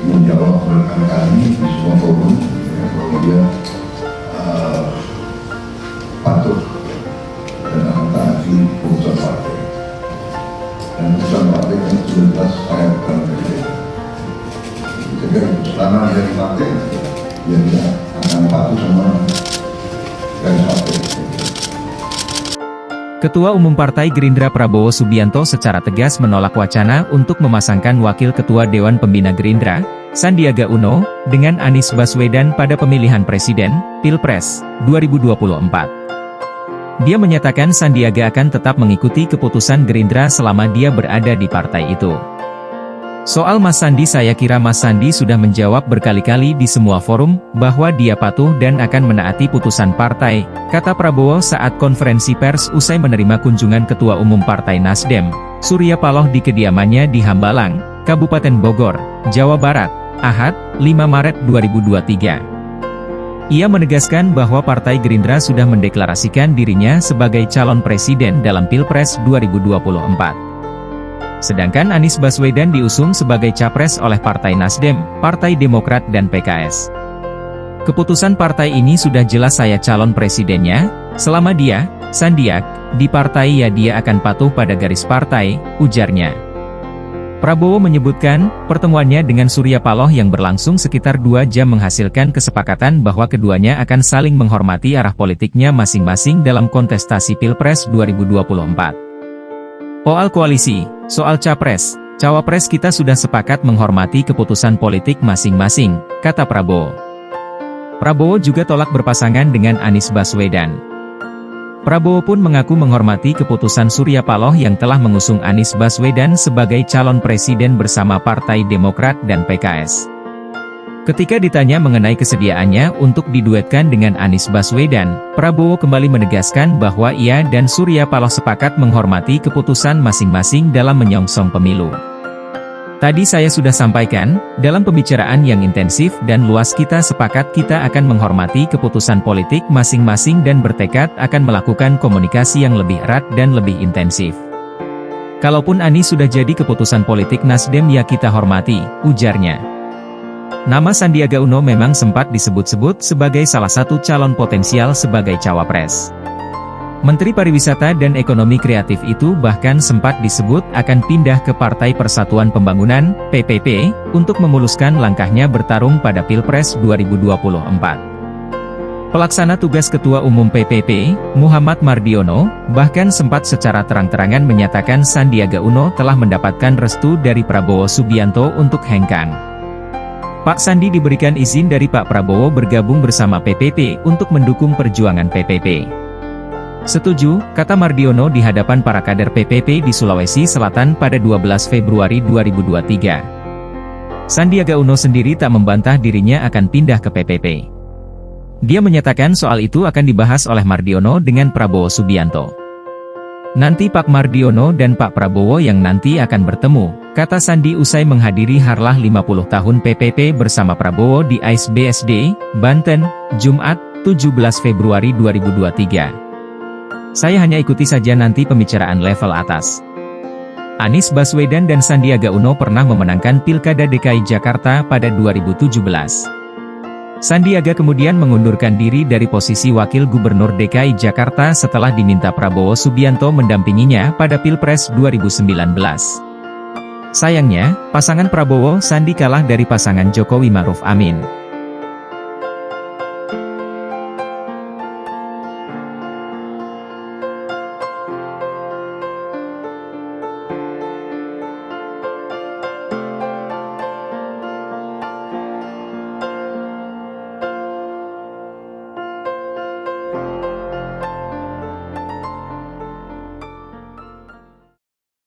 menjawab rekan kami di semua forum bahwa dia patuh dan mentaati keputusan partai. Dan keputusan partai yang sudah jelas saya bukan presiden. Jadi selama dia di partai, dia akan patuh sama garis partai. Ketua Umum Partai Gerindra Prabowo Subianto secara tegas menolak wacana untuk memasangkan Wakil Ketua Dewan Pembina Gerindra, Sandiaga Uno, dengan Anies Baswedan pada pemilihan presiden, Pilpres, 2024. Dia menyatakan Sandiaga akan tetap mengikuti keputusan Gerindra selama dia berada di partai itu. Soal Mas Sandi, saya kira Mas Sandi sudah menjawab berkali-kali di semua forum, bahwa dia patuh dan akan menaati putusan partai, kata Prabowo saat konferensi pers usai menerima kunjungan Ketua Umum Partai Nasdem, Surya Paloh di kediamannya di Hambalang, Kabupaten Bogor, Jawa Barat, Ahad, 5 Maret 2023. Ia menegaskan bahwa Partai Gerindra sudah mendeklarasikan dirinya sebagai calon presiden dalam Pilpres 2024. Sedangkan Anies Baswedan diusung sebagai capres oleh Partai Nasdem, Partai Demokrat dan PKS. Keputusan partai ini sudah jelas, saya calon presidennya, selama dia, Sandiaga, di partai ya dia akan patuh pada garis partai, ujarnya. Prabowo menyebutkan, pertemuannya dengan Surya Paloh yang berlangsung sekitar 2 jam menghasilkan kesepakatan bahwa keduanya akan saling menghormati arah politiknya masing-masing dalam kontestasi Pilpres 2024. Soal koalisi, soal capres, cawapres kita sudah sepakat menghormati keputusan politik masing-masing, kata Prabowo. Prabowo juga tolak berpasangan dengan Anies Baswedan. Prabowo pun mengaku menghormati keputusan Surya Paloh yang telah mengusung Anies Baswedan sebagai calon presiden bersama Partai Demokrat dan PKS. Ketika ditanya mengenai kesediaannya untuk diduetkan dengan Anies Baswedan, Prabowo kembali menegaskan bahwa ia dan Surya Paloh sepakat menghormati keputusan masing-masing dalam menyongsong pemilu. Tadi saya sudah sampaikan, dalam pembicaraan yang intensif dan luas kita sepakat kita akan menghormati keputusan politik masing-masing dan bertekad akan melakukan komunikasi yang lebih erat dan lebih intensif. Kalaupun Anies sudah jadi keputusan politik Nasdem ya kita hormati, ujarnya. Nama Sandiaga Uno memang sempat disebut-sebut sebagai salah satu calon potensial sebagai cawapres. Menteri Pariwisata dan Ekonomi Kreatif itu bahkan sempat disebut akan pindah ke Partai Persatuan Pembangunan, PPP, untuk memuluskan langkahnya bertarung pada Pilpres 2024. Pelaksana tugas Ketua Umum PPP, Muhammad Mardiono, bahkan sempat secara terang-terangan menyatakan Sandiaga Uno telah mendapatkan restu dari Prabowo Subianto untuk hengkang. Pak Sandi diberikan izin dari Pak Prabowo bergabung bersama PPP untuk mendukung perjuangan PPP. Setuju, kata Mardiono di hadapan para kader PPP di Sulawesi Selatan pada 12 Februari 2023. Sandiaga Uno sendiri tak membantah dirinya akan pindah ke PPP. Dia menyatakan soal itu akan dibahas oleh Mardiono dengan Prabowo Subianto. Nanti Pak Mardiono dan Pak Prabowo yang nanti akan bertemu, kata Sandi usai menghadiri harlah 50 tahun PPP bersama Prabowo di AIS BSD, Banten, Jumat, 17 Februari 2023. Saya hanya ikuti saja nanti pembicaraan level atas. Anies Baswedan dan Sandiaga Uno pernah memenangkan Pilkada DKI Jakarta pada 2017. Sandiaga kemudian mengundurkan diri dari posisi Wakil Gubernur DKI Jakarta setelah diminta Prabowo Subianto mendampinginya pada Pilpres 2019. Sayangnya, pasangan Prabowo Sandi kalah dari pasangan Jokowi Maruf Amin.